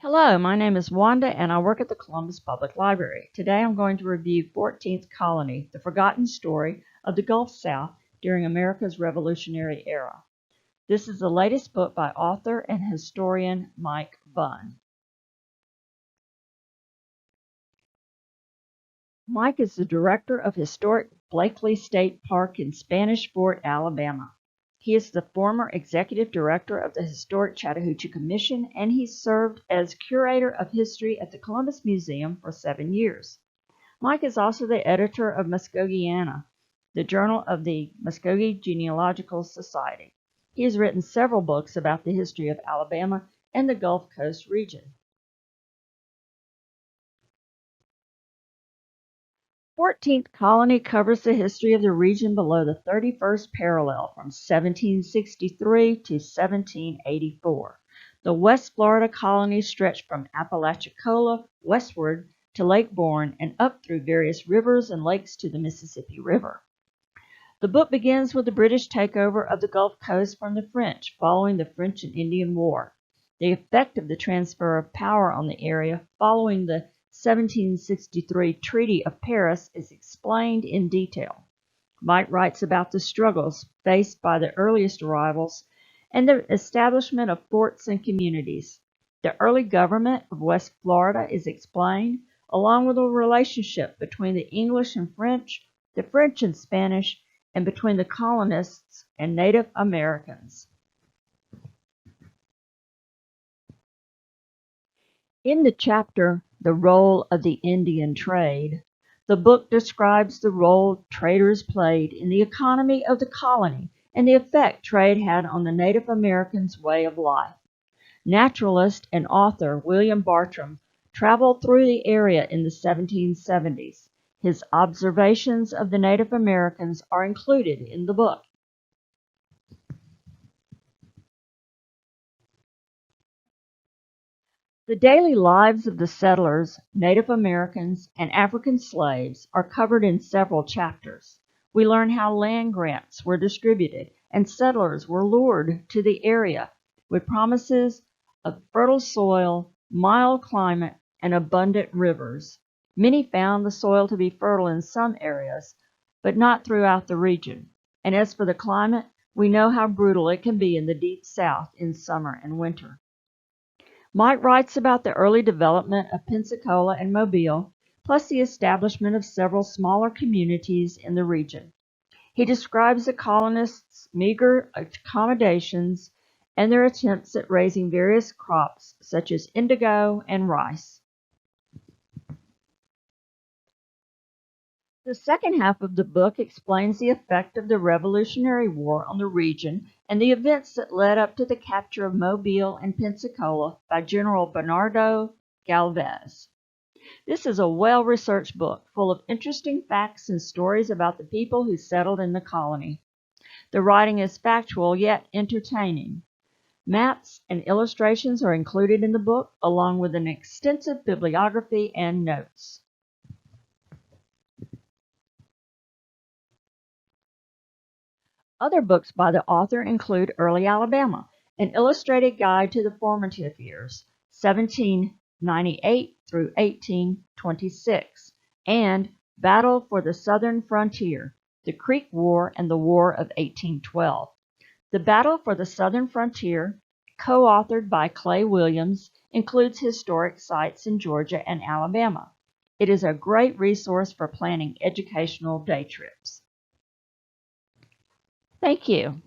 Hello, my name is Wanda and I work at the Columbus Public Library. Today I'm going to review 14th Colony, the forgotten story of the Gulf South during America's Revolutionary Era. This is the latest book by author and historian Mike Bunn. Mike is the director of historic Blakely State Park in Spanish Fort, Alabama. He is the former executive director of the Historic Chattahoochee Commission, and he served as curator of history at the Columbus Museum for 7 years. Mike is also the editor of Muskogeana, the journal of the Muskogee Genealogical Society. He has written several books about the history of Alabama and the Gulf Coast region. 14th Colony covers the history of the region below the 31st parallel from 1763 to 1784. The West Florida colony stretched from Apalachicola westward to Lake Borgne and up through various rivers and lakes to the Mississippi River. The book begins with the British takeover of the Gulf Coast from the French following the French and Indian War. The effect of the transfer of power on the area following the 1763 Treaty of Paris is explained in detail. Mike writes about the struggles faced by the earliest arrivals and the establishment of forts and communities. The early government of West Florida is explained, along with the relationship between the English and French, the French and Spanish, and between the colonists and Native Americans. In the chapter, The Role of the Indian Trade, the book describes the role traders played in the economy of the colony and the effect trade had on the Native Americans' way of life. Naturalist and author William Bartram traveled through the area in the 1770s. His observations of the Native Americans are included in the book. The daily lives of the settlers, Native Americans, and African slaves are covered in several chapters. We learn how land grants were distributed and settlers were lured to the area with promises of fertile soil, mild climate, and abundant rivers. Many found the soil to be fertile in some areas, but not throughout the region. And as for the climate, we know how brutal it can be in the deep South in summer and winter. Mike writes about the early development of Pensacola and Mobile, plus the establishment of several smaller communities in the region. He describes the colonists' meager accommodations and their attempts at raising various crops such as indigo and rice. The second half of the book explains the effect of the Revolutionary War on the region and the events that led up to the capture of Mobile and Pensacola by General Bernardo Galvez. This is a well-researched book full of interesting facts and stories about the people who settled in the colony. The writing is factual yet entertaining. Maps and illustrations are included in the book, along with an extensive bibliography and notes. Other books by the author include Early Alabama, an illustrated guide to the formative years, 1798 through 1826, and Battle for the Southern Frontier, the Creek War and the War of 1812. The Battle for the Southern Frontier, co-authored by Clay Williams, includes historic sites in Georgia and Alabama. It is a great resource for planning educational day trips. Thank you.